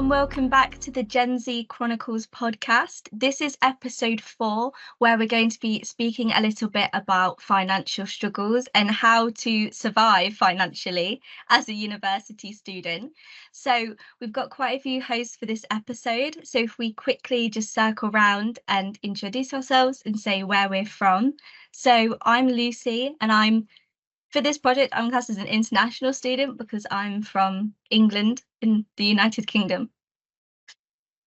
and welcome back to the Gen Z Chronicles podcast. This is episode 4, where we're going to be speaking a little bit about financial struggles and how to survive financially as a university student. So we've got quite a few hosts for this episode. So if we quickly just circle around and introduce ourselves and say where we're from. So I'm Lucy, and for this project, I'm classed as an international student because I'm from England in the United Kingdom.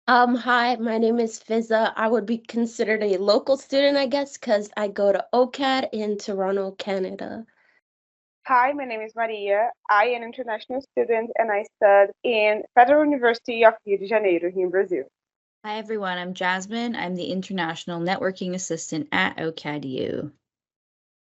Hi, my name is Fizza. I would be considered a local student, I guess, because I go to OCAD in Toronto, Canada. Hi, my name is Maria. I am an international student and I study in Federal University of Rio de Janeiro, here in Brazil. Hi, everyone. I'm Jasmine. I'm the International Networking Assistant at OCADU.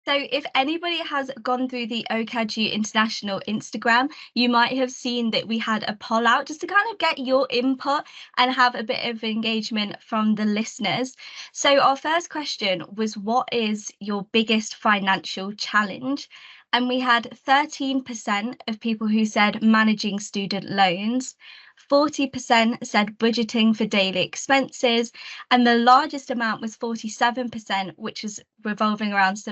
So if anybody has gone through the OCADU International Instagram, you might have seen that we had a poll out just to kind of get your input and have a bit of engagement from the listeners. So our first question was, what is your biggest financial challenge? And we had 13% of people who said managing student loans. 40% said budgeting for daily expenses, and the largest amount was 47%, which is revolving around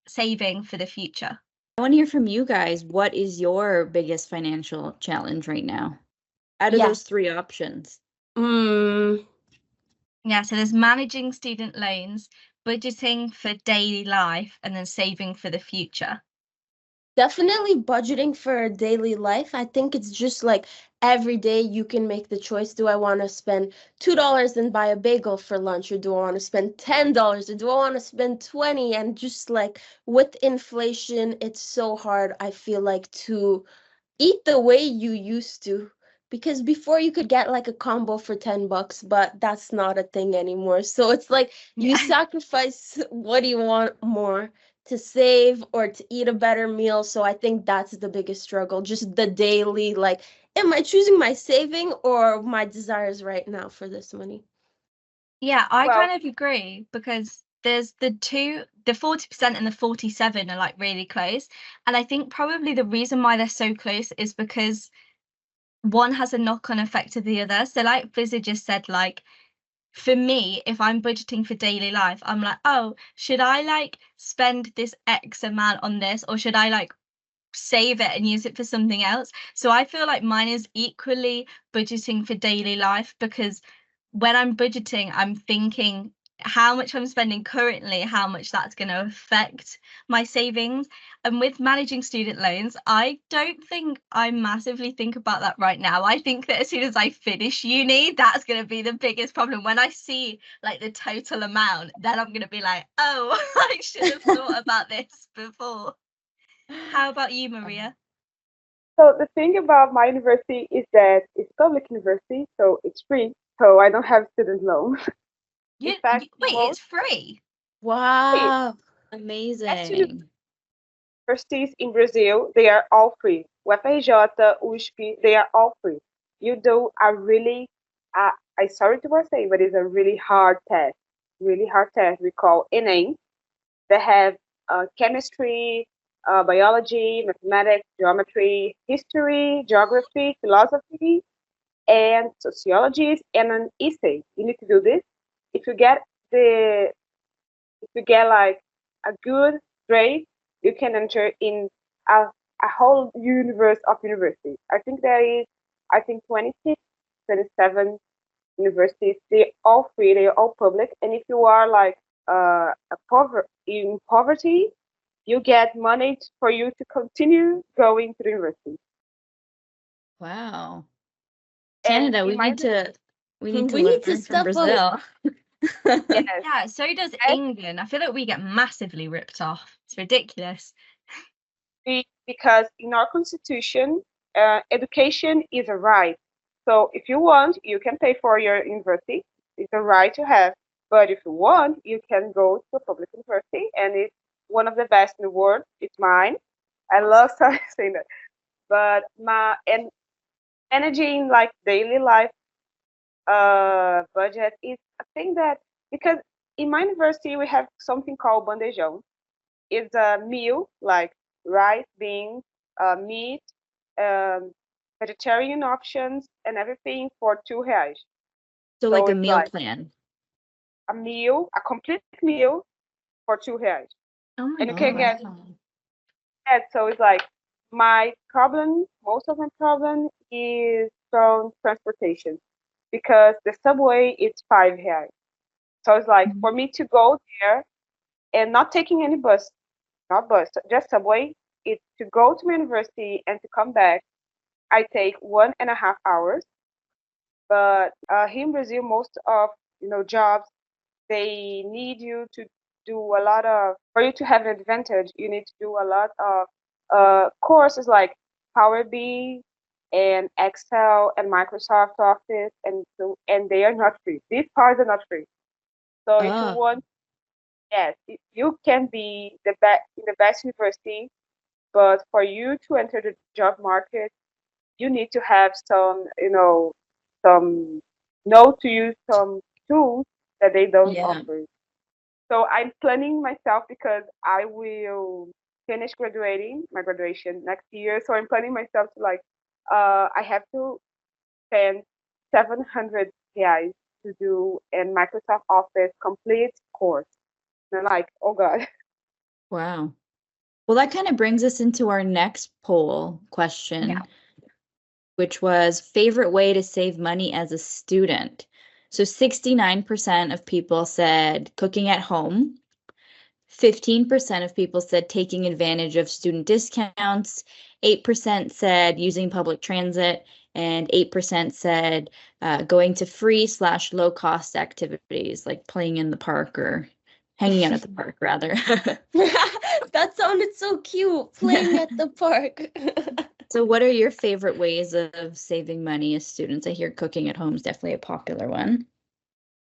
saving for the future. I want to hear from you guys. What is your biggest financial challenge right now out of those 3 options? Yeah, so there's managing student loans, budgeting for daily life, and then saving for the future. Definitely budgeting for daily life. I think it's just like every day you can make the choice. Do I want to spend $2 and buy a bagel for lunch, or do I want to spend $10, or do I want to spend 20? And just like with inflation, it's so hard, I feel like, to eat the way you used to. Because before you could get like a combo for $10, but that's not a thing anymore. So it's like you sacrifice what do you want more, to save or to eat a better meal. So I think that's the biggest struggle, just the daily, like, am I choosing my saving or my desires right now for this money? Yeah, I kind of agree, because there's the 40% and the 47 are like really close. And I think probably the reason why they're so close is because one has a knock-on effect to the other. So like Fizzy just said, like, for me, if I'm budgeting for daily life, I'm like, oh, should I like spend this X amount on this, or should I like save it and use it for something else? So I feel like mine is equally budgeting for daily life, because when I'm budgeting, I'm thinking how much I'm spending currently, how much that's going to affect my savings. And with managing student loans, I don't think I massively think about that right now. I think that as soon as I finish uni, that's going to be the biggest problem. When I see like the total amount, then I'm going to be like, oh, I should have thought about this before. How about you, Maria? So the thing about my university is that it's public university, so it's free. So I don't have student loans. Wait, it's free? Wow. Amazing. Universities in Brazil, they are all free. UFRJ, USP, they are all free. You do a really, I sorry to say, but it's a really hard test. Really hard test. We call ENEM. They have chemistry, biology, mathematics, geometry, history, geography, philosophy, and sociology, and an essay. You need to do this. If you get the, if you get like a good grade, you can enter in a whole universe of universities. I think there is, I think 26, 27 universities. They're all free. They're all public. And if you are like in poverty, you get money for you to continue going to the university. Wow. Canada, we need to We learn need to from step Brazil. Yes. Yeah, so does England. I feel like we get massively ripped off. It's ridiculous. Because in our constitution, education is a right. So if you want, you can pay for your university. It's a right to have. But if you want, you can go to a public university, and it's one of the best in the world. It's mine. I love saying that. But managing like daily life budget is a thing that, because in my university we have something called bandejão. It's a meal like rice, beans, meat, um, vegetarian options and everything for R$ 2. So like a it's meal like plan. a complete meal for R$ 2. Oh my And you can Oh, get god. that. So it's like my problem, most of my problem is from transportation because the subway is R$ 5. So it's like Mhm. for me to go there and not taking any bus, not bus, just subway, it's to go to my university and to come back. I take 1.5 hours. But here in Brazil, most of jobs, they need you to do a lot of, for you to have an advantage, you need to do a lot of courses like Power BI and Excel and Microsoft Office, and they are not free. These parts are not free. So if you oh, want, yes, you can be the best in the best university, but for you to enter the job market, you need to have some, some know to use some tools that they don't yeah. offer. So I'm planning myself because I will finish graduating my graduation next year. So I'm planning myself to like, I have to spend 700 reais to do a Microsoft Office complete course. And I'm like, oh God. Wow. Well, that kind of brings us into our next poll Yeah. question, which was favorite way to save money as a student. So 69% of people said cooking at home. 15% of people said taking advantage of student discounts, 8% said using public transit, and 8% said going to free/low cost activities like playing in the park or hanging out at the park, rather. That sounded so cute, playing at the park. So, what are your favorite ways of saving money as students? I hear cooking at home is definitely a popular one.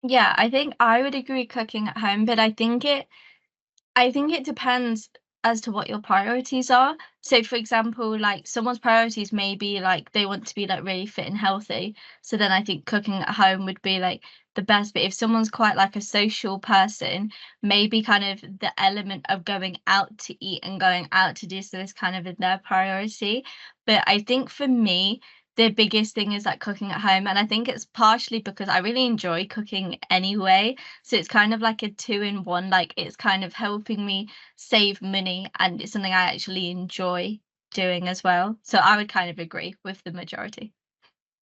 Yeah, I think I would agree cooking at home, but I think it depends as to what your priorities are. So, for example, like someone's priorities may be like they want to be like really fit and healthy. So then I think cooking at home would be like the best. But if someone's quite like a social person, maybe kind of the element of going out to eat and going out to do so is kind of in their priority. But I think for me, the biggest thing is like cooking at home. And I think it's partially because I really enjoy cooking anyway. So it's kind of like a two in one, like it's kind of helping me save money and it's something I actually enjoy doing as well. So I would kind of agree with the majority.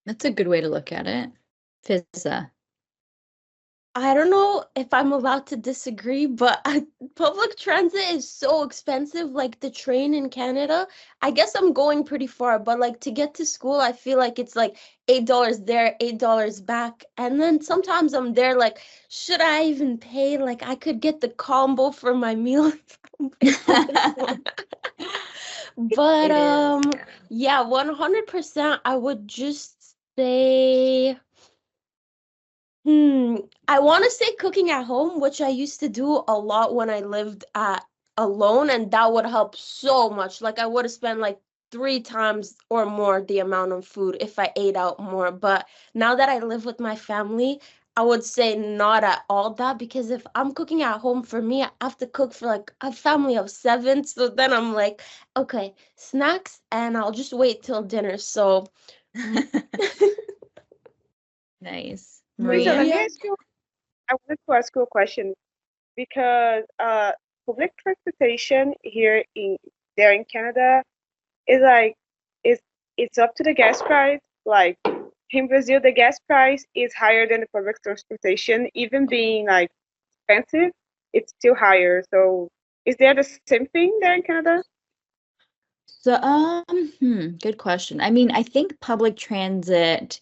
That's a good way to look at it. Fizza. I don't know if I'm allowed to disagree, but public transit is so expensive, like the train in Canada. I guess I'm going pretty far, but like to get to school, I feel like it's like $8 there, $8 back. And then sometimes I'm there like, should I even pay? Like I could get the combo for my meal. But It is. yeah, 100% I would just say Hmm. I want to say cooking at home, which I used to do a lot when I lived at alone, and that would help so much. Like I would have spent like 3 times or more the amount of food if I ate out more. But now that I live with my family, I would say not at all that because if I'm cooking at home for me, I have to cook for like a family of 7. So then I'm like, okay, snacks, and I'll just wait till dinner. So Nice. Lisa, let Maria? me Maria? ask you, I wanted to ask you a question because public transportation here in there in Canada is like is it's up to the gas price. Like in Brazil, the gas price is higher than the public transportation, even being like expensive, it's still higher. So is there the same thing there in Canada? So, good question. I mean, I think public transit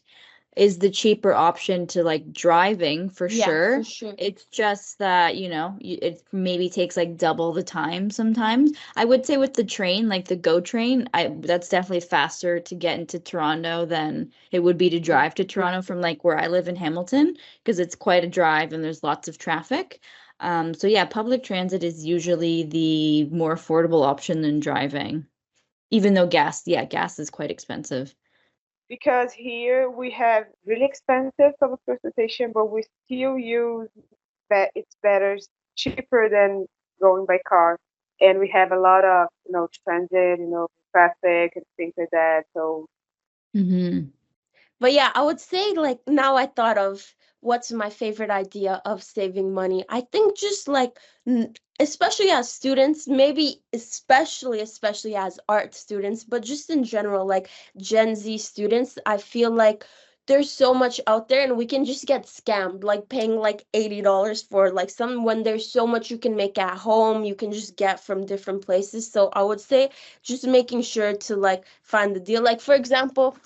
is the cheaper option to like driving for Yeah, for sure. sure. It's just that, it maybe takes like double the time sometimes. I would say with the train, like the GO train, that's definitely faster to get into Toronto than it would be to drive to Toronto from like where I live in Hamilton, because it's quite a drive and there's lots of traffic. So yeah, public transit is usually the more affordable option than driving, even though gas is quite expensive. Because here we have really expensive public transportation, but we still use that it's better, cheaper than going by car. And we have a lot of, transit, traffic and things like that. So Mm-hmm. But yeah, I would say like now I thought of what's my favorite idea of saving money. I think just like especially as students, maybe especially as art students, but just in general like Gen Z students, I feel like there's so much out there and we can just get scammed like paying like $80 for like some when there's so much you can make at home, you can just get from different places. So I would say just making sure to like find the deal. Like for example,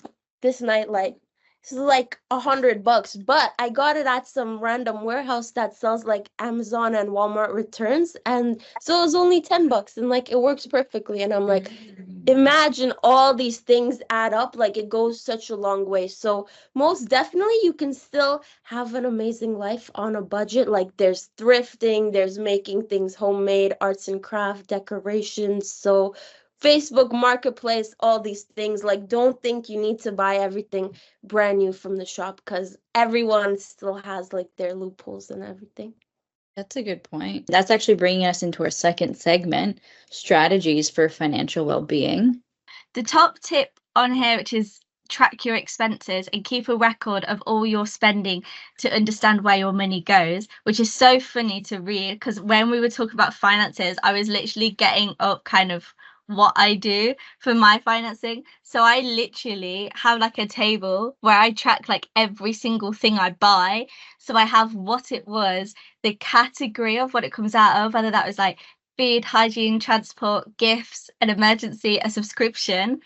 this nightlight. This is like $100, but I got it at some random warehouse that sells like Amazon and Walmart returns, and so it was only $10, and like it works perfectly. And I'm like, imagine all these things add up, like it goes such a long way. So most definitely, you can still have an amazing life on a budget. Like there's thrifting, there's making things homemade, arts and craft, decorations. So Facebook Marketplace, all these things. Like, don't think you need to buy everything brand new from the shop because everyone still has like their loopholes and everything. That's a good point. That's actually bringing us into our second segment, strategies for financial well-being. The top tip on here, which is track your expenses and keep a record of all your spending to understand where your money goes, which is so funny to read because when we were talking about finances, I was literally getting up kind of what I do for my financing. So I literally have like a table where I track like every single thing I buy. So I have what it was, the category of what it comes out of, whether that was like food, hygiene, transport, gifts, an emergency, a subscription.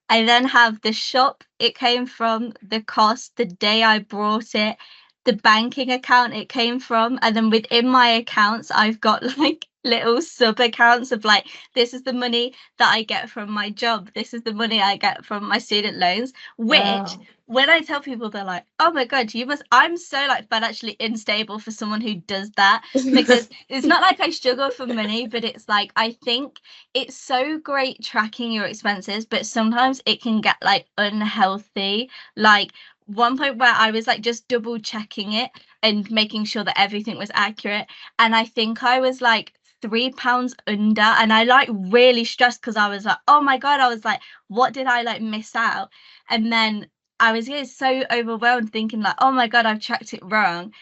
I then have the shop it came from, the cost, the day I brought it, the banking account it came from, and then within my accounts, I've got like little sub accounts of like, this is the money that I get from my job, this is the money I get from my student loans, which when I tell people, they're like, oh my God, I'm so like financially unstable for someone who does that because it's not like I struggle for money, but it's like, I think it's so great tracking your expenses, but sometimes it can get like unhealthy. Like one point where I was like just double checking it and making sure that everything was accurate. And I think I was like £3 under, and I like really stressed because I was like, oh my God, I was like, what did I like miss out? And then I was getting so overwhelmed thinking like, oh my God, I've tracked it wrong.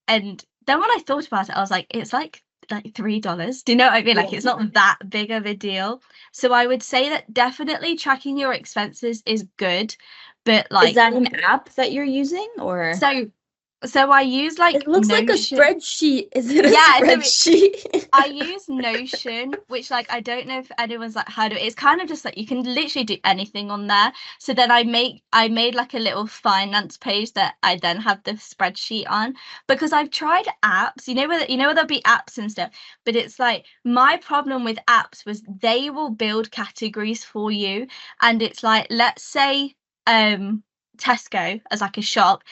And then when I thought about it, I was like, it's like $3. Do you know what I mean? Like it's not that big of a deal. So I would say that definitely tracking your expenses is good. But like, is that an app that you're using or? So I use like it looks Notion. like a spreadsheet. Is it a spreadsheet? I use Notion, which like I don't know if anyone's like heard of it. It's kind of just like you can literally do anything on there. So then I made like a little finance page that I then have the spreadsheet on because I've tried apps, where there'll be apps and stuff, but it's like my problem with apps was they will build categories for you, and it's like, let's say Tesco as like a shop,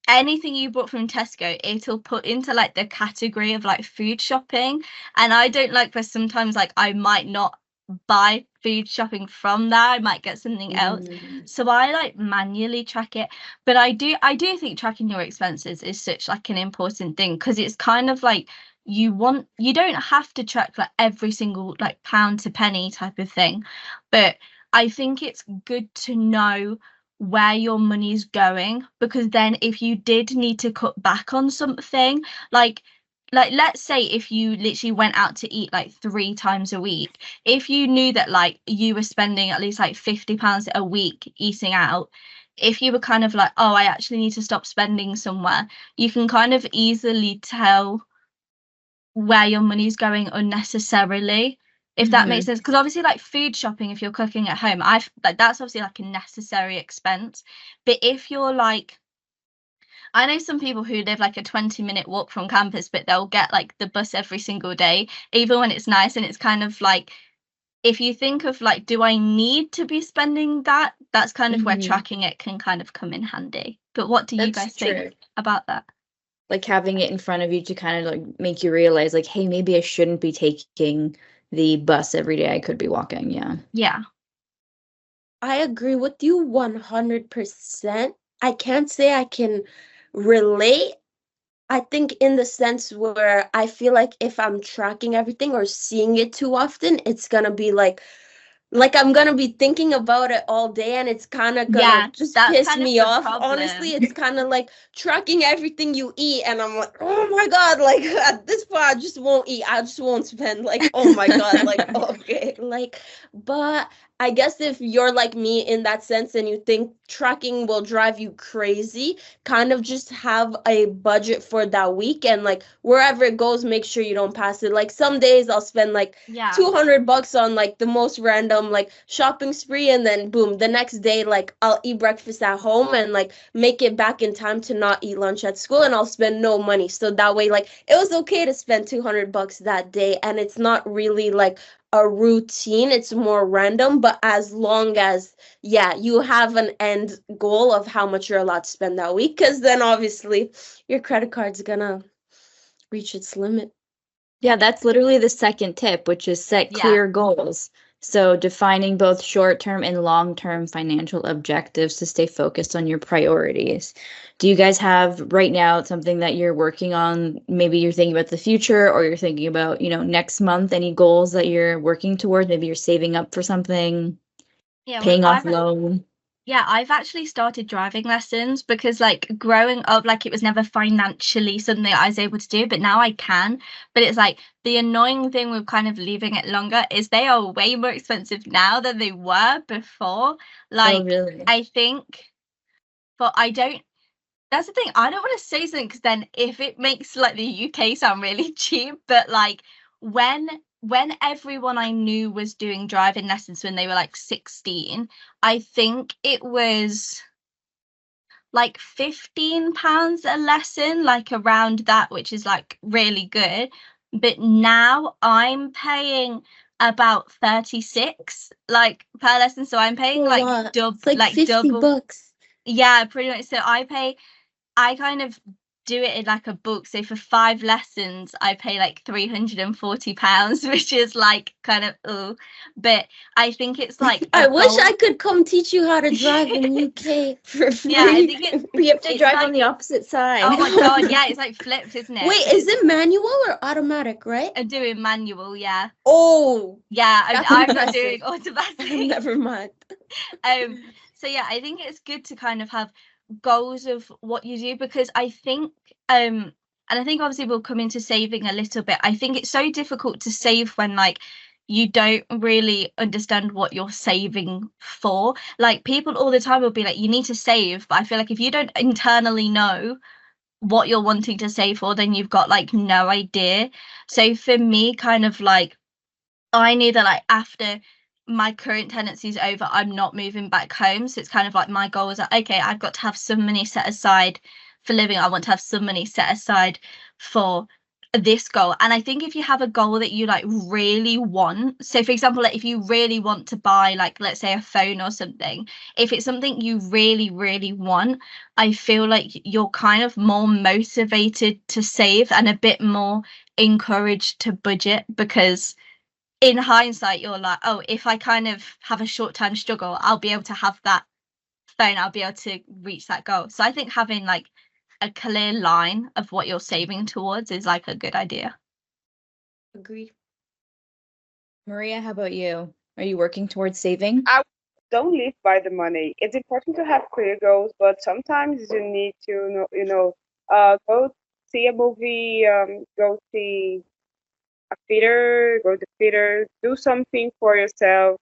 anything you bought from Tesco, it'll put into like the category of like food shopping. And I don't like where sometimes like I might not buy food shopping from there. I might get something else. So I like manually track it. But I do think tracking your expenses is such like an important thing because it's kind of like you don't have to track like every single like pound to penny type of thing. But I think it's good to know where your money's going, because then if you did need to cut back on something, like let's say if you literally went out to eat like 3 times a week, if you knew that like you were spending at least like £50 a week eating out, if you were kind of like, oh, I actually need to stop spending somewhere, you can kind of easily tell where your money's going unnecessarily, if that makes sense. Because obviously like food shopping, if you're cooking at home, I've like that's obviously like a necessary expense. But if you're like, I know some people who live like a 20-minute walk from campus, but they'll get like the bus every single day, even when it's nice. And it's kind of like, if you think of like, do I need to be spending that? That's kind of where tracking it can kind of come in handy. But what do you guys think about that? Like having it in front of you to kind of like make you realize like, hey, maybe I shouldn't be taking the bus every day. I could be walking. Yeah. I agree with you 100%. I can't say I can relate. I think in the sense where I feel like if I'm tracking everything or seeing it too often, it's gonna be like like I'm gonna be thinking about it all day, and it's kind of gonna just that's piss kind of me the off. problem. Honestly, it's kind of like tracking everything you eat, and I'm like, oh my god, like at this point, I just won't eat. I just won't spend. Like, oh my god, like okay, like, but I guess if you're like me in that sense, and you think tracking will drive you crazy, kind of just have a budget for that week, and like wherever it goes, make sure you don't pass it. Like some days I'll spend like Yeah. $200 on like the most random like shopping spree, and then boom, the next day like I'll eat breakfast at home and like make it back in time to not eat lunch at school, and I'll spend no money. So that way, like it was okay to spend $200 that day, and it's not really like a routine, it's more random. But as long as, yeah, you have an end goal of how much you're allowed to spend that week, because then obviously your credit card's gonna reach its limit. Yeah, that's literally the second tip, which is set Yeah. clear goals. So defining both short-term and long-term financial objectives to stay focused on your priorities. Do you guys have right now something that you're working on? Maybe you're thinking about the future, or you're thinking about, next month, any goals that you're working towards? Maybe you're saving up for something, Yeah, paying off loan. Yeah, I've actually started driving lessons because like growing up, like it was never financially something I was able to do, but now I can. But it's like the annoying thing with kind of leaving it longer is they are way more expensive now than they were before. Like, really? I think, but I don't, that's the thing. I don't want to say something because then if it makes like the UK sound really cheap, but like when everyone I knew was doing driving lessons when they were like 16, I think it was like £15 a lesson, like around that, which is like really good. But now I'm paying about 36 like per lesson. So I'm paying A like lot. double, It's like 50 double. bucks. Yeah, pretty much. So I kind of do it in like a book. So for 5 lessons, I pay like £340, which is like kind of but I think it's like I a wish goal. I could come teach you how to drive in UK for free. Yeah, I think You have to it's drive like, on the opposite side. oh my god, yeah, it's like flipped, isn't it? Wait, But is it manual or automatic, right? I'm doing manual, yeah. Oh, Yeah, that's I'm not impressive. doing automatic. Never mind. So yeah, I think it's good to kind of have goals of what you do, because I think and I think obviously we'll come into saving a little bit. I think it's so difficult to save when like you don't really understand what you're saving for. Like people all the time will be like, you need to save, but I feel like if you don't internally know what you're wanting to save for, then you've got like no idea. So for me, kind of like I knew that like after my current tenancy's over, I'm not moving back home. So it's kind of like my goal was like, okay, I've got to have some money set aside for living. I want to have some money set aside for this goal. And I think if you have a goal that you like really want, so for example, like if you really want to buy like let's say a phone or something, if it's something you really, really want, I feel like you're kind of more motivated to save and a bit more encouraged to budget, because in hindsight you're like, oh, if I kind of have a short-term struggle, I'll be able to have that phone, I'll be able to reach that goal. So I think having like a clear line of what you're saving towards is like a good idea. Agree. Maria, how about you? Are you working towards saving? I don't live by the money. It's important to have clear goals, but sometimes you need to go see a movie, go see a theater, go to theater, do something for yourself.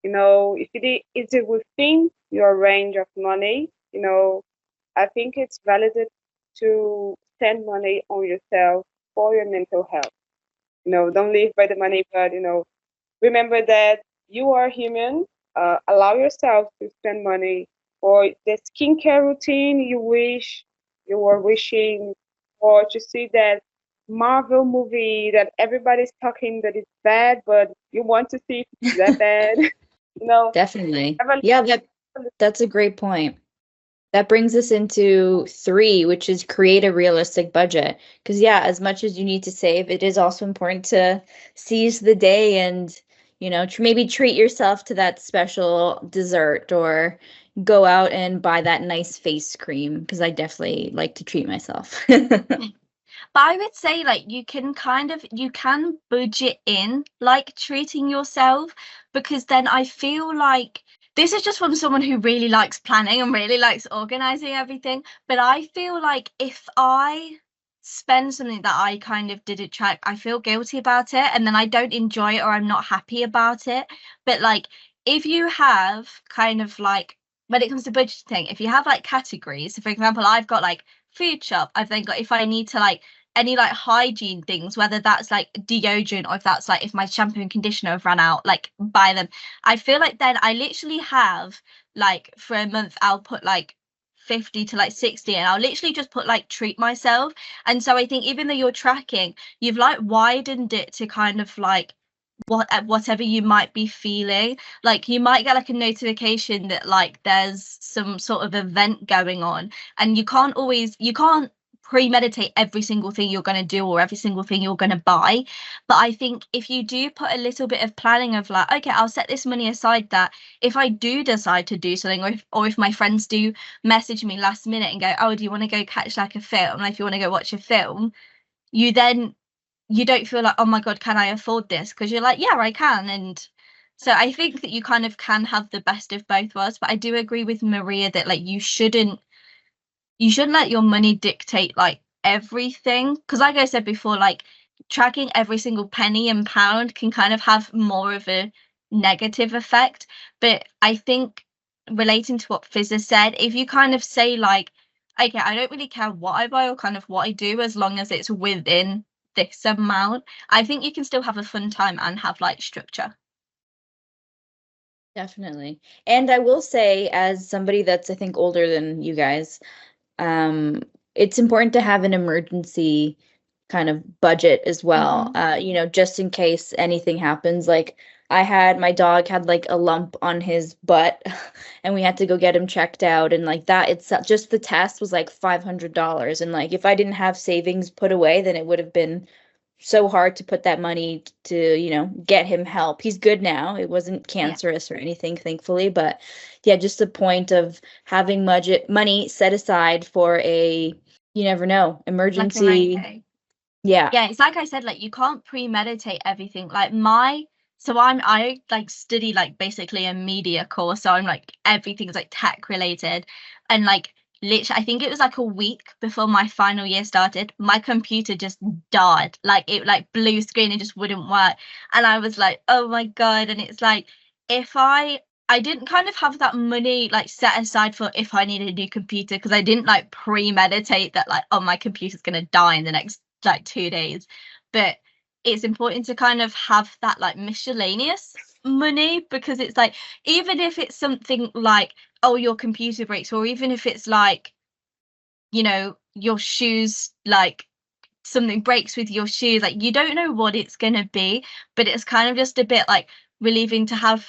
If is it within your range of money, I think it's valid to spend money on yourself for your mental health. Don't live by the money, but remember that you are human. Allow yourself to spend money for the skincare routine you were wishing, or to see that Marvel movie that everybody's talking that it's bad, but you want to see if it's that bad. Definitely. have a Yeah, that's a great point. That brings us into 3, which is create a realistic budget. Because yeah, as much as you need to save, it is also important to seize the day and, maybe treat yourself to that special dessert, or go out and buy that nice face cream, because I definitely like to treat myself. But I would say like you can budget in like treating yourself, because then I feel like this is just from someone who really likes planning and really likes organizing everything. But I feel like if I spend something that I kind of didn't track, I feel guilty about it, and then I don't enjoy it or I'm not happy about it. But like if you have kind of like, when it comes to budgeting, if you have like categories, so for example, I've got like food shop, I've then got if I need to like any like hygiene things, whether that's like deodorant or if that's like if my shampoo and conditioner have run out, like buy them. I feel like then I literally have like for a month I'll put like 50 to like 60, and I'll literally just put like treat myself. And so I think even though you're tracking, you've like widened it to kind of like whatever you might be feeling. Like you might get like a notification that like there's some sort of event going on, and you can't premeditate every single thing you're going to do or every single thing you're going to buy. But I think if you do put a little bit of planning of like, okay, I'll set this money aside that if I do decide to do something, or if my friends do message me last minute and go, oh, do you want to go catch like a film, like if you want to go watch a film, you don't feel like, oh my god, can I afford this? Because you're like, yeah, I can. And so I think that you kind of can have the best of both worlds. But I do agree with Maria that like you shouldn't let your money dictate like everything, because like I said before, like tracking every single penny and pound can kind of have more of a negative effect. But I think, relating to what Fizz has said, if you kind of say like, okay, I don't really care what I buy or kind of what I do as long as it's within this amount, I think you can still have a fun time and have like structure. Definitely. And I will say, as somebody that's I think older than you guys, it's important to have an emergency kind of budget as well. Just in case anything happens. Like my dog had like a lump on his butt and we had to go get him checked out, and like that, it's just the test was like $500. And like if I didn't have savings put away, then it would have been so hard to put that money to, get him help. He's good now. It wasn't cancerous or anything, thankfully. But yeah, just the point of having money set aside for you never know, emergency. Like yeah. It's like I said, like you can't premeditate everything. Like I like study like basically a media course, so I'm like everything's like tech related, and like literally I think it was like a week before my final year started, my computer just died. Like it like blue screen and just wouldn't work, and I was like, oh my god. And it's like, if I didn't kind of have that money like set aside for if I needed a new computer, because I didn't like premeditate that like, oh, my computer's gonna die in the next like 2 days. But it's important to kind of have that like miscellaneous money, because it's like, even if it's something like, oh, your computer breaks, or even if it's like, your shoes, like something breaks with your shoes, like you don't know what it's going to be, but it's kind of just a bit like relieving to have.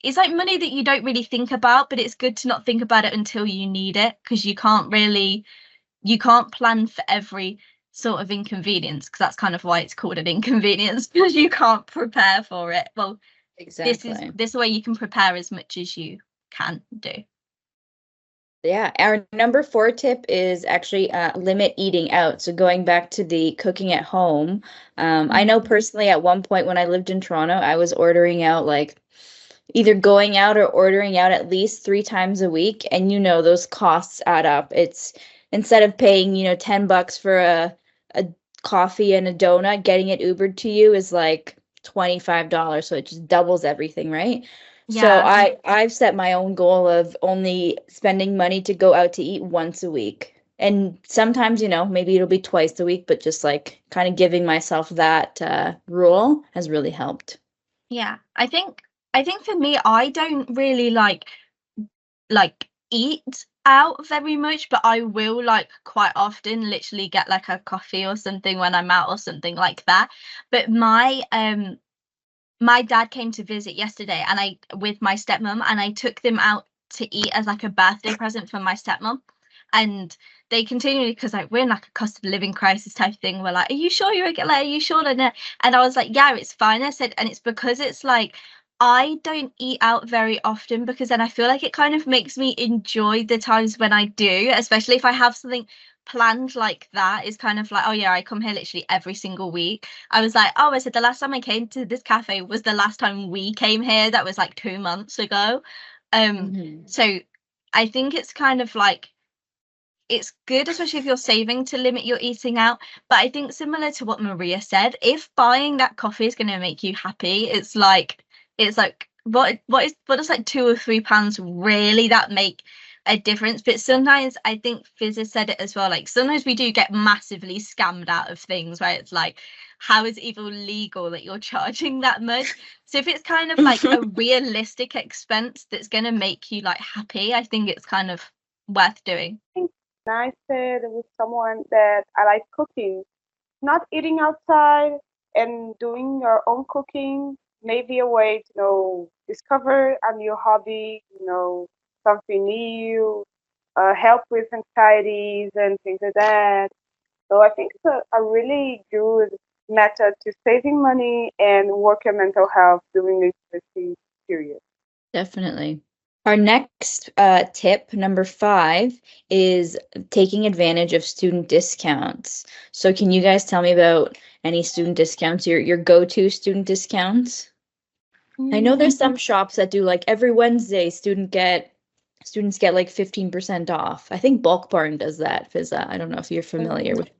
It's like money that you don't really think about, but it's good to not think about it until you need it, because you can't plan for every sort of inconvenience, because that's kind of why it's called an inconvenience, because you can't prepare for it. Well, exactly. This way you can prepare as much as you can do. Yeah, our number 4 tip is actually limit eating out. So going back to the cooking at home, I know personally at one point when I lived in Toronto, I was ordering out, like either going out or ordering out at least 3 times a week, and those costs add up. It's instead of paying $10 for a coffee and a donut, getting it Ubered to you is like $25, so it just doubles everything, right? Yeah. So I've set my own goal of only spending money to go out to eat once a week. And sometimes, maybe it'll be twice a week, but just like kind of giving myself that rule has really helped. Yeah, I think for me, I don't really like eat out very much, but I will like quite often literally get like a coffee or something when I'm out or something like that. But my dad came to visit yesterday, and with my stepmom, and I took them out to eat as like a birthday present for my stepmom. And they continually, because like we're in like a cost of living crisis type thing, we're like, are you sure you're okay? Like, are you sure? And I was like, yeah, it's fine. I said, and it's because it's like I don't eat out very often, because then I feel like it kind of makes me enjoy the times when I do, especially if I have something planned like that is kind of like, oh yeah, I come here literally every single week. I was like, oh, I said the last time I came to this cafe was the last time we came here. That was like 2 months ago. So I think it's kind of like, it's good, especially if you're saving, to limit your eating out. But I think similar to what Maria said, if buying that coffee is going to make you happy, it's like what does like £2 or £3 really that make a difference? But sometimes I think Fizz has said it as well, like sometimes we do get massively scammed out of things where it's like, how is it even legal that you're charging that much? So if it's kind of like a realistic expense that's going to make you like happy, I think it's kind of worth doing. I said with someone that I like cooking, not eating outside and doing your own cooking may be a way to, discover a new hobby, something new, help with anxieties and things like that. So I think it's a really good method to saving money and work your mental health during this festive period. Definitely. Our next tip, number 5, is taking advantage of student discounts. So can you guys tell me about any student discounts, your go-to student discounts? I know there's some shops that do like every Wednesday students get like 15% off. I think Bulk Barn does that, Fizza. I don't know if you're familiar with.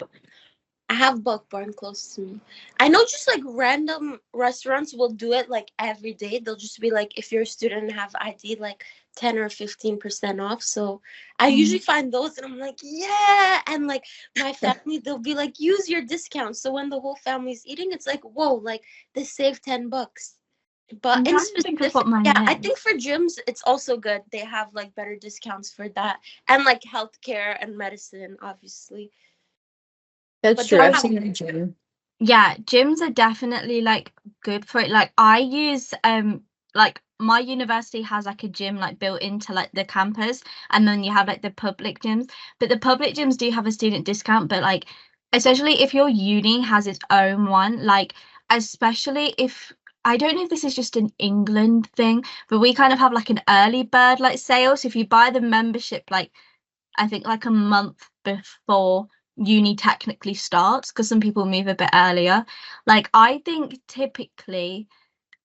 I have Bulk Barn close to me. I know just like random restaurants will do it like every day. They'll just be like, if you're a student and have ID, like 10 or 15% off. So I usually find those and I'm like, yeah. And like my family, they'll be like, use your discount. So when the whole family's eating, it's like, whoa, like they saved $10. But in specific, yeah, I think for gyms, it's also good. They have like better discounts for that. And like healthcare and medicine, obviously. That's true. I've seen the gym. Yeah, gyms are definitely like good for it. Like I use like my university has like a gym like built into like the campus, and then you have like the public gyms. But the public gyms do have a student discount, but like especially if your uni has its own one, like especially if, I don't know if this is just an England thing, but we kind of have like an early bird like sale. So if you buy the membership like I think like a month before uni technically starts, because some people move a bit earlier. Like I think typically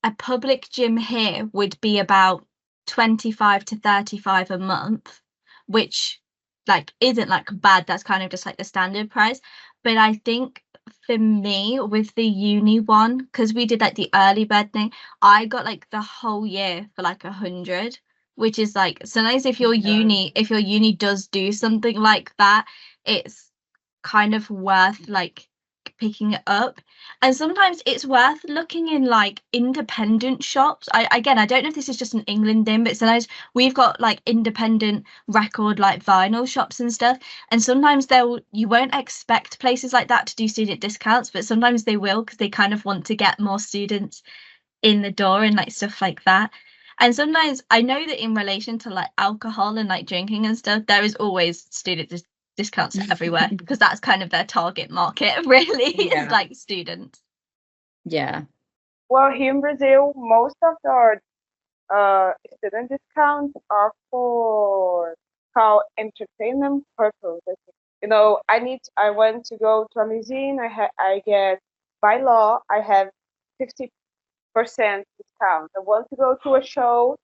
a public gym here would be about 25 to 35 a month, which like isn't like bad. That's kind of just like the standard price. But I think for me with the uni one, because we did like the early bird thing, I got like the whole year for like 100, which is like sometimes if your uni does do something like that, it's kind of worth like picking it up. And sometimes it's worth looking in like independent shops. I don't know if this is just an England thing, but sometimes we've got like independent record like vinyl shops and stuff, and sometimes you won't expect places like that to do student discounts, but sometimes they will, because they kind of want to get more students in the door and like stuff like that. And sometimes I know that in relation to like alcohol and like drinking and stuff, there is always student discounts everywhere, because that's kind of their target market, really, is like students. Yeah. Well, here in Brazil, most of our student discounts are for called entertainment purposes. I want to go to a museum. I get, by law, I have 50% discount. I want to go to a show.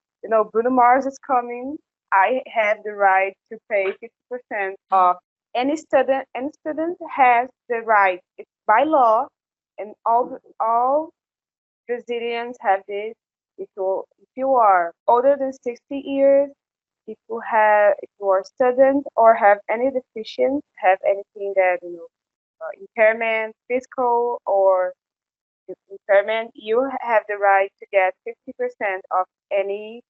Bruno Mars is coming. I have the right to pay 50% off. Any student has the right. It's by law, and all Brazilians have this. If you are older than 60 years, if you are a student or have any deficiency, have anything that impairment, physical or impairment, you have the right to get 50% of any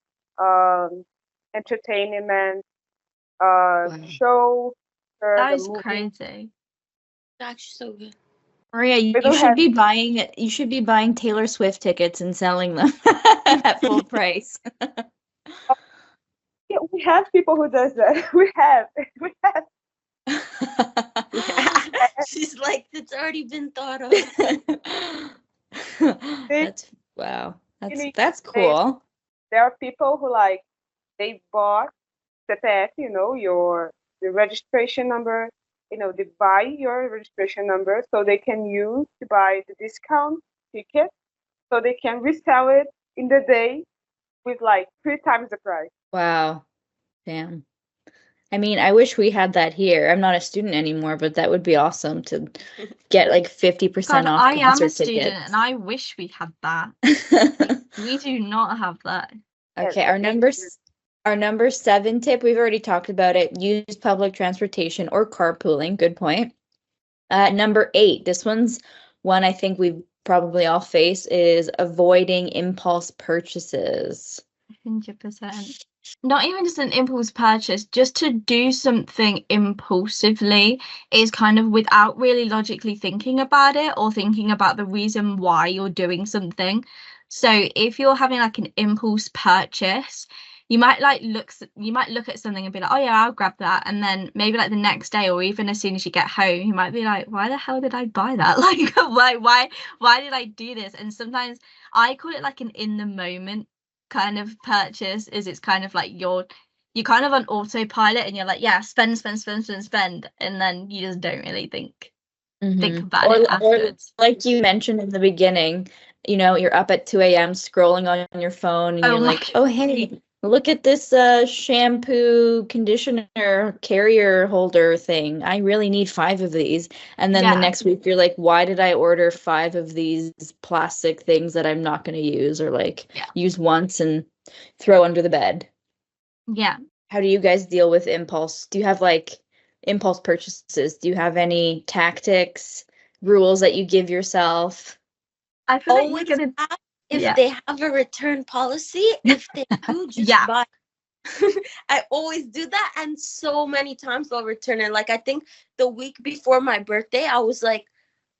entertainment show. That is crazy. That's so good. Maria, you should be buying Taylor Swift tickets and selling them at full price. Yeah, we have people who does that. We have. She's like, it's already been thought of. That's cool. There are people who like, they bought CPF, the registration number. they buy your registration number so they can use to buy the discount ticket so they can resell it in the day with like 3 times the price. Wow. Damn. I mean, I wish we had that here. I'm not a student anymore, but that would be awesome to get like 50% God, off I am a concert student tickets. and I wish we had that. We do not have that. Okay, Yeah, our number 7 tip, we've already talked about it. Use public transportation or carpooling. Good point. Number 8, this one's one I think we probably all face, is avoiding impulse purchases. 100%. Not even just an impulse purchase, just to do something impulsively is kind of without really logically thinking about it or thinking about the reason why you're doing something. So if you're having like an impulse purchase, you might look at something and be like, oh yeah, I'll grab that. And then maybe like the next day or even as soon as you get home, you might be like, why the hell did I buy that? Like why did I do this? And sometimes I call it like an in the moment kind of purchase. Is it's kind of like you're kind of on autopilot and you're like, yeah, spend, and then you just don't really think about it afterwards. Or like you mentioned in the beginning, you're up at 2 a.m. scrolling on your phone and you're like, oh hey, look at this shampoo conditioner carrier holder thing. I really need 5 of these. And then the next week you're like, why did I order 5 of these plastic things that I'm not going to use or use once and throw under the bed? Yeah. How do you guys deal with impulse? Do you have impulse purchases? Do you have any tactics, rules that you give yourself? I feel like you're gonna if they have a return policy, if they do, just buy. I always do that, and so many times I'll return it. Like I think the week before my birthday, I was like,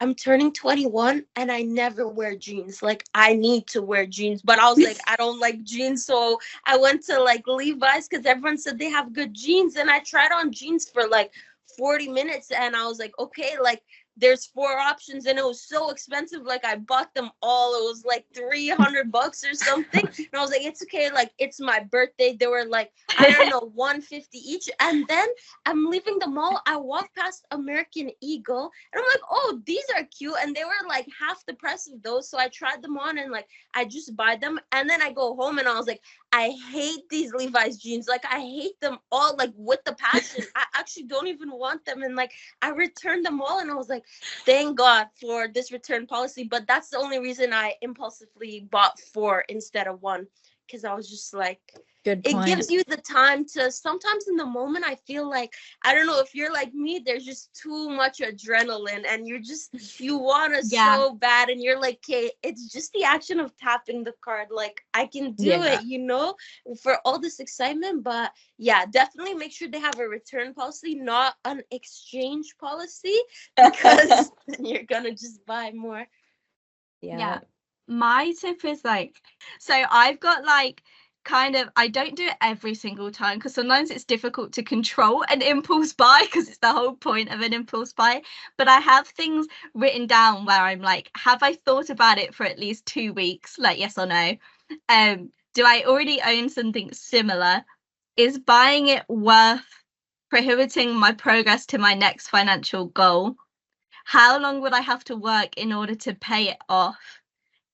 I'm turning 21 and I never wear jeans. Like I need to wear jeans, but I was like, I don't like jeans. So I went to like Levi's because everyone said they have good jeans. And I tried on jeans for like 40 minutes and I was like, okay, like there's 4 options and it was so expensive. Like I bought them all. It was like $300 or something. And I was like, it's okay. Like it's my birthday. They were like, I don't know, $150 each. And then I'm leaving the mall. I walk past American Eagle and I'm like, oh, these are cute. And they were like half the price of those. So I tried them on and like, I just buy them. And then I go home and I was like, I hate these Levi's jeans. Like I hate them all, like with the passion. I actually don't even want them. And like, I returned them all and I was like, thank God for this return policy. But that's the only reason I impulsively bought 4 instead of 1. Because I was just like, good point. It gives you the time to, sometimes in the moment, I feel like, I don't know if you're like me, there's just too much adrenaline and you want to so bad. And you're like, okay, it's just the action of tapping the card. Like I can do it, for all this excitement. But yeah, definitely make sure they have a return policy, not an exchange policy, because then you're going to just buy more. Yeah. My tip is so I've got I don't do it every single time because sometimes it's difficult to control an impulse buy because it's the whole point of an impulse buy. But I have things written down where I'm like, have I thought about it for at least 2 weeks? Like, yes or no? Do I already own something similar? Is buying it worth prohibiting my progress to my next financial goal? How long would I have to work in order to pay it off?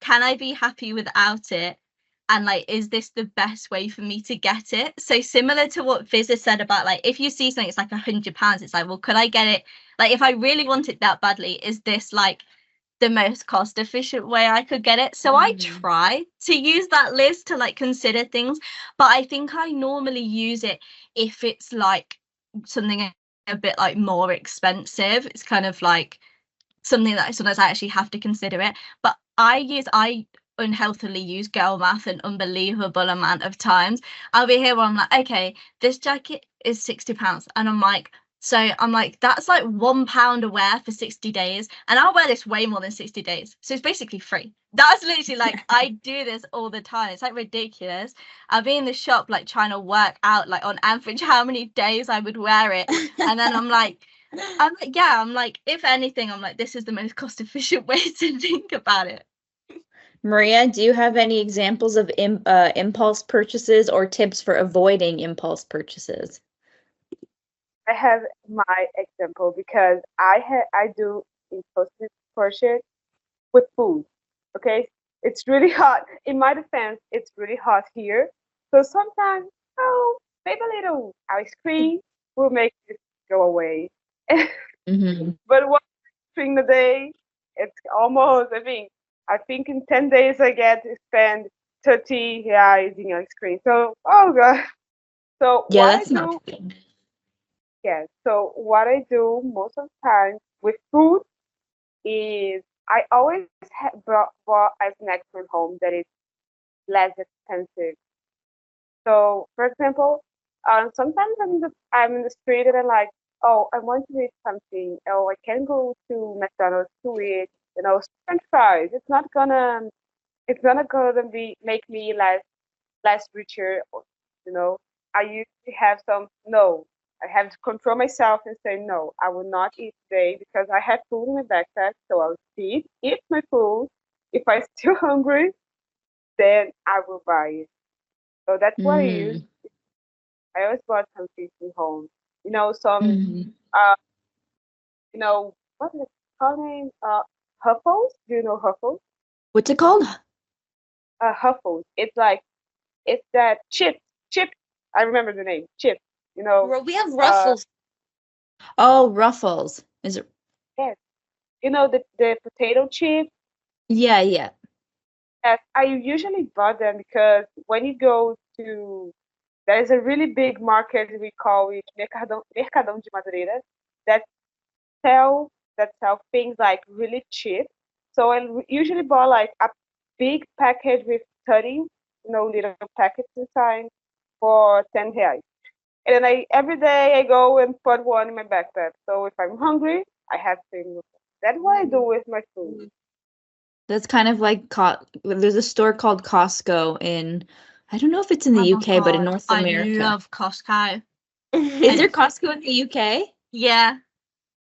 Can I be happy without it? And is this the best way for me to get it? So similar to what Viz said about if you see something, it's like £100, it's like, well, could I get it? If I really want it that badly, is this the most cost efficient way I could get it? So I try to use that list to consider things, but I think I normally use it if it's something a bit more expensive. It's kind of something that sometimes I actually have to consider it. But I unhealthily use girl math an unbelievable amount of times. I'll be here where I'm like, okay, this jacket is £60, and I'm like, that's £1 a wear for 60 days, and I'll wear this way more than 60 days, so it's basically free. That's literally I do this all the time. It's ridiculous. I'll be in the shop trying to work out on average how many days I would wear it, and then I'm like, if anything, this is the most cost efficient way to think about it. Maria, do you have any examples of impulse purchases or tips for avoiding impulse purchases? I have my example because I do impulsive purchase with food. Okay, it's really hot. In my defense, it's really hot here. So sometimes, oh, maybe a little ice cream will make this go away. Mm-hmm. But one during the day, it's almost. I think in 10 days I get to spend 30 reais in ice cream. So oh god. So Yeah, what I that's not do, good. yes. So what I do most of the time with food is I always bought a snack from home that is less expensive. So, for example, sometimes I'm in the street and I'm like, oh, I want to eat something. Oh, I can go to McDonald's to eat, French fries. It's not gonna be make me less richer. I usually have some. No, I have to control myself and say no. I will not eat today because I have food in my backpack. So I'll eat my food. If I'm still hungry, then I will buy it. So that's what I use. Mm. I always bought some things from home. Some, Mm-hmm. uh, what is it called name? Huffles. Do you know Huffles? What's it called? Huffles. It's that chip. I remember the name, chip. You know, We have uh, Ruffles. Oh, Ruffles. Is it? yes. The potato chip. Yeah, yeah. Yes, I usually buy them because when you go to, there is a really big market, we call it Mercadão de Madureira, that sell things like really cheap. So I usually buy like a big package with 30, little packets inside for 10 reais. And then every day I go and put one in my backpack. So if I'm hungry, I have things. That's what I do with my food. That's kind of like there's a store called Costco I don't know if it's in the Oh my UK, but in God, North I America. love Costco. Is there Costco in the UK? Yeah.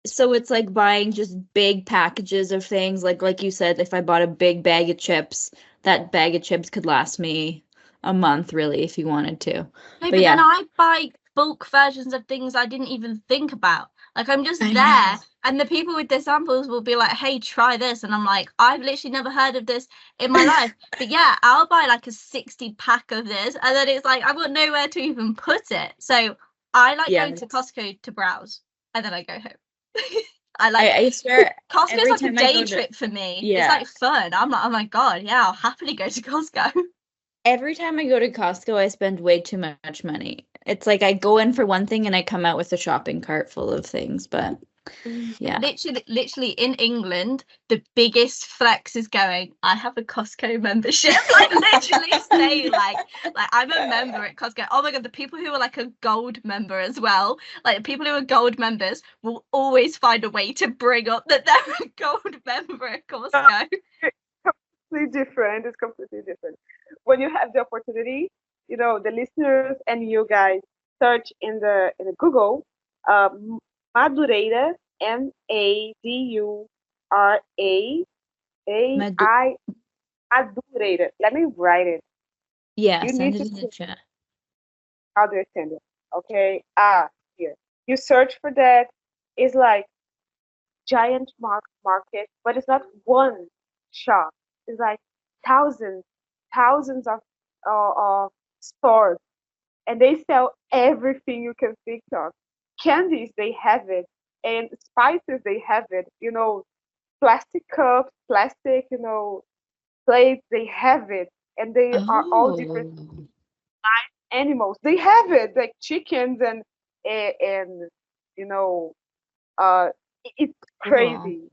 So it's like buying just big packages of things. Like you said, if I bought a big bag of chips, that bag of chips could last me a month, really, if you wanted to. No, But but then yeah, I buy bulk versions of things I didn't even think about. Like I'm just I there, know. and the people with the samples will be like, "Hey, try this," and I'm like, "I've literally never heard of this in my life." But yeah, I'll buy like a 60 pack of this, and then it's like I've got nowhere to even put it. So I like Yeah. going to Costco to browse, and then I go home. I I swear Costco's every like a time I day go to trip for me. It's yeah. like fun. I'm like, oh my God, yeah, I'll happily go to Costco. Every time I go to Costco, I spend way too much money. It's like I go in for one thing and I come out with a shopping cart full of things, but yeah. Literally in England, the biggest flex is going, I have a Costco membership. Like literally saying like I'm a member at Costco. Oh my God, the people who are like a gold member as well, like people who are gold members will always find a way to bring up that they're a gold member at Costco. It's completely different. When you have the opportunity, the listeners and you guys search in the Google, Madureira, Madu- Madureira. Madureira. Let me write it. yeah, You send need it to in the see chat. how they send it. Okay. Here. You search for that. It's like giant market, but it's not one shop. It's like thousands, thousands of stores, and they sell everything you can think of. Candies, they have it, and spices, they have it. Plastic cups, plastic, plates, they have it, and they are all different Oh. animals. They have it, like chickens and you know, uh, it's Cool. crazy,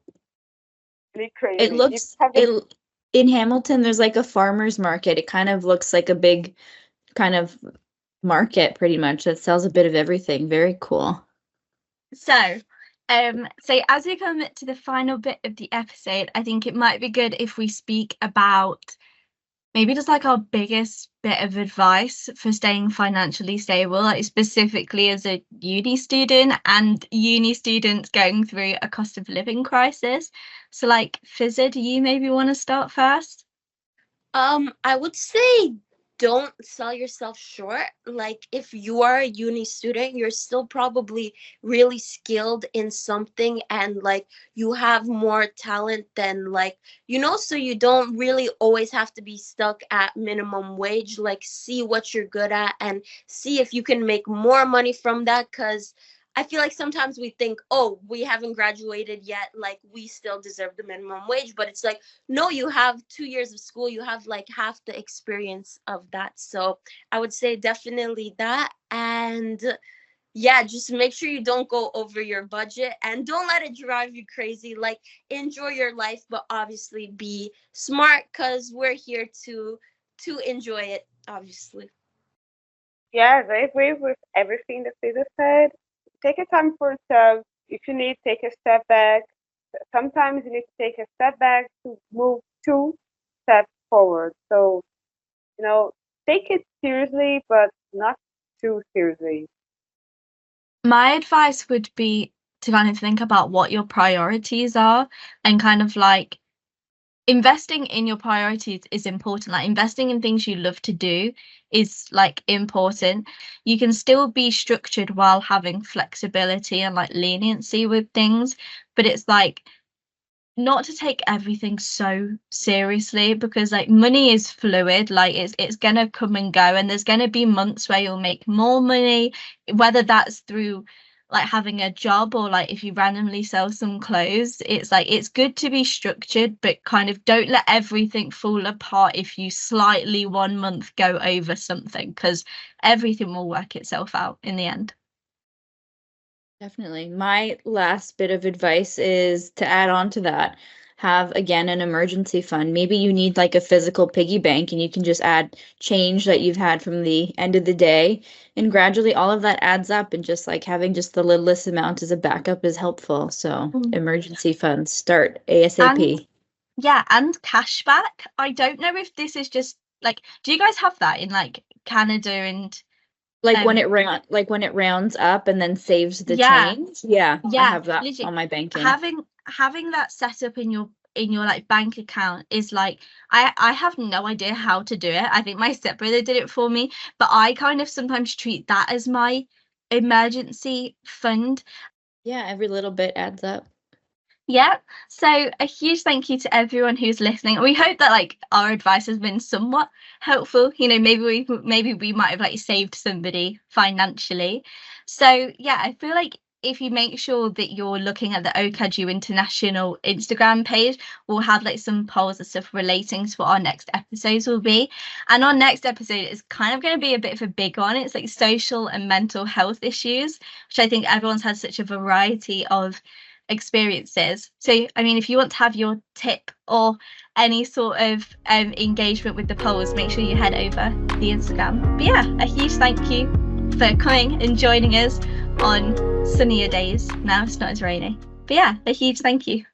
really It crazy. If you looks have the it in Hamilton, there's like a farmer's market. It kind of looks like a big kind of market pretty much that sells a bit of everything. Very cool. So as we come to the final bit of the episode, I think it might be good if we speak about maybe just like our biggest bit of advice for staying financially stable, like specifically as a uni student and uni students going through a cost of living crisis. So like Fizza, do you maybe want to start first? I would say don't sell yourself short. Like if you are a uni student, you're still probably really skilled in something, and like you have more talent than like, so you don't really always have to be stuck at minimum wage. Like see what you're good at and see if you can make more money from that. Because I feel like sometimes we think, oh, we haven't graduated yet, like we still deserve the minimum wage. But it's like, no, you have 2 years of school, you have like half the experience of that. So I would say definitely that. And yeah, just make sure you don't go over your budget and don't let it drive you crazy. Like enjoy your life, but obviously be smart, because we're here to enjoy it, obviously. Yes, I agree with everything that Cesar said. Take a time for yourself. If you need, take a step back. Sometimes you need to take a step back to move 2 steps forward. So, take it seriously, but not too seriously. My advice would be to kind of think about what your priorities are, and kind of like investing in your priorities is important. Like investing in things you love to do is like important. You can still be structured while having flexibility and like leniency with things, but it's like not to take everything so seriously, because like money is fluid. Like it's gonna come and go, and there's gonna be months where you'll make more money, whether that's through like having a job or like if you randomly sell some clothes. It's like it's good to be structured, but kind of don't let everything fall apart if you slightly one month go over something, because everything will work itself out in the end. Definitely. My last bit of advice is to add on to that, have again an emergency fund. Maybe you need like a physical piggy bank and you can just add change that you've had from the end of the day. And gradually all of that adds up, and just like having just the littlest amount as a backup is helpful. So emergency funds, start ASAP. And yeah, and cashback. I don't know if this is just like, do you guys have that in like Canada and Like when it rounds up and then saves the yeah, change. Yeah, I yeah, have that literally on my banking. having that set up in your like bank account is like, I have no idea how to do it. I think my stepbrother did it for me, but I kind of sometimes treat that as my emergency fund. Yeah, every little bit adds up. Yeah, so a huge thank you to everyone who's listening. We hope that like our advice has been somewhat helpful. Maybe we might have like saved somebody financially. So yeah, I feel like if you make sure that you're looking at the Okaju International Instagram page, we'll have like some polls and stuff relating to what our next episodes will be. And our next episode is kind of going to be a bit of a big one. It's like social and mental health issues, which I think everyone's had such a variety of experiences. So I mean, if you want to have your tip or any sort of engagement with the polls, make sure you head over the Instagram. But yeah, a huge thank you for coming and joining us on sunnier days. Now it's not as rainy, but yeah, a huge thank you.